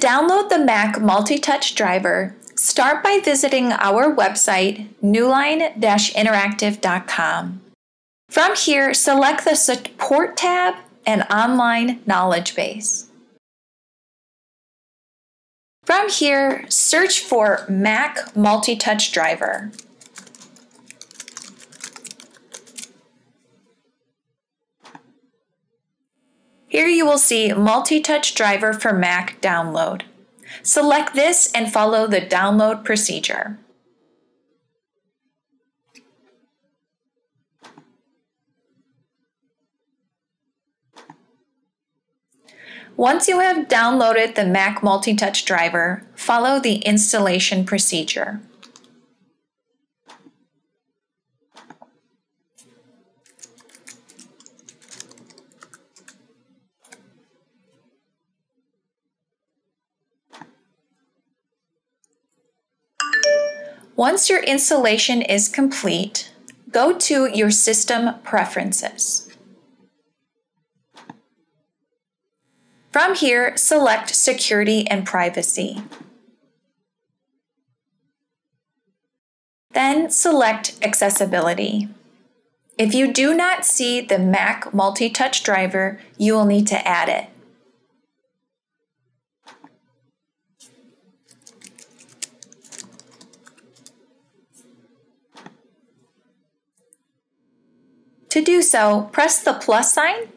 download the Mac Multi-Touch driver, start by visiting our website, newline-interactive.com. From here, select the Support tab and Online Knowledge Base. From here, search for Mac Multi-Touch driver. Here you will see Multi-Touch driver for Mac download. Select this and follow the download procedure. Once you have downloaded the Mac Multi-Touch driver, follow the installation procedure. Once your installation is complete, go to your System Preferences. From here, select Security and Privacy. Then select Accessibility. If you do not see the Mac Multi-Touch driver, you will need to add it. To do so, press the plus sign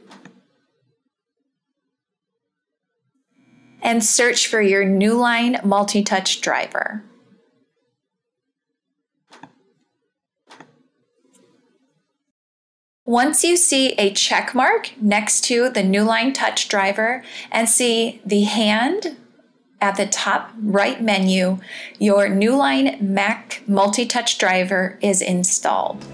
and search for your Newline Multi-Touch driver. Once you see a check mark next to the Newline Touch driver and see the hand at the top right menu, your Newline Mac Multi-Touch driver is installed.